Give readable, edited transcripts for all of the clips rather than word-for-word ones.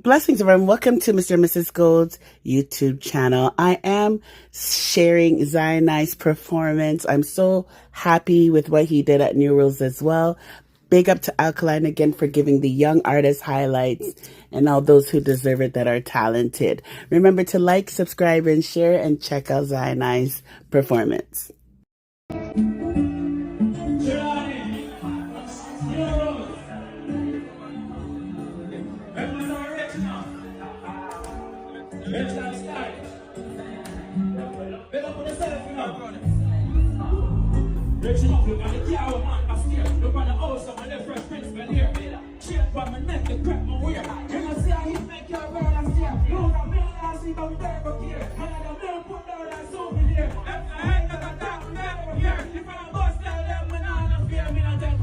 Blessings, everyone. Welcome to Mr. and Mrs. Gold's YouTube channel. I am sharingZyanigh's performance. I'm so happy with what he did at New Rules as well. Big up to Alkaline again for giving the young artist highlights and all those who deserve it that are talented. Remember to like, subscribe, and share, and check outZyanigh's performance. Let's start. Better put yourself in up. Reaching up, look at the cow, man, I steer. Look at the house of my left right principal here. Shape from my neck, the crap my wear. You know, see how he make your girl and steer. You know, the mill and see come there, but here. And the mill put down and so me there. If I ain't got a talk, never here. If I bust tell them, me not fear. Me not take,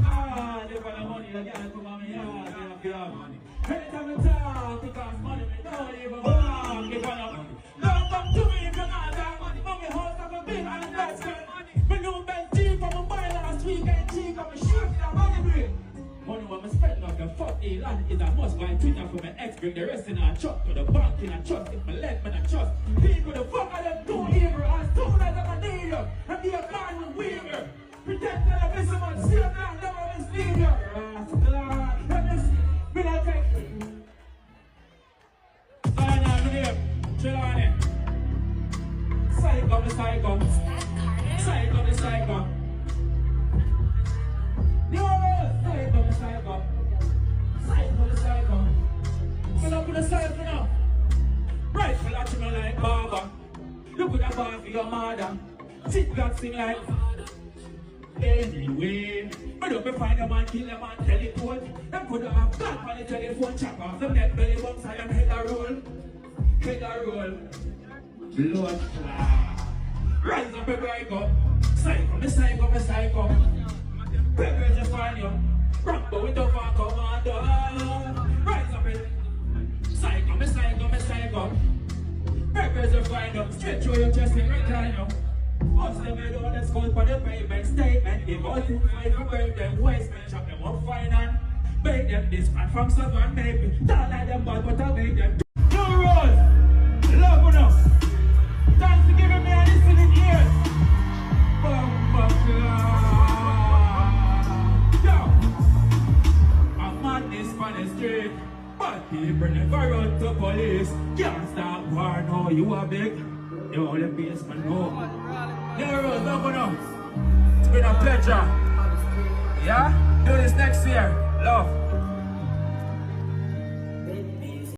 they for the money, the girl come on me yard, they don't give money. Anytime I talk, because money, me don't even want. Land is a must buy Twitter for my ex, bring the rest in a truck to the bank in a trust. If my leg, man, I trust people, the fuck of them do evil. As soon as I'm a leader, and be a man with weaver. Pretend that I'm missing one, see a man, never mislead you. Let me not take Zyanigh, me name, Zyanigh. Psycho, me psycho. Psycho, me psycho. Yo, psycho, me psycho. Fill up with the side for now. Right for that you know like Baba. Look at that bar for your mother. Sit God sing like anyway. But don't be find a man, kill a man, teleport. Them could have got on the telephone, chop off them neck belly bumps and them head a roll. Head a roll. Blood clot. Rise up and break up. Psycho, me psycho, me psycho. Pepper just find you. Rambo with the far commando. Rise up and psycho, me psycho, me psycho. Peppers are fine up, straight through your chest and recline up. Bust them head on the skull for the payment statement. Give all 2 5 to break them waste, man, chop them up fine and make them this man from southern maybe. Don't like them bad, but I make them. New Rules, love enough. Thanks for giving me a listening ears. On the street, but people never run to police. Can't stop war, no, you are big. You only basement go. There was nothing else. It's been a pleasure. Yeah? Do this next year. Love.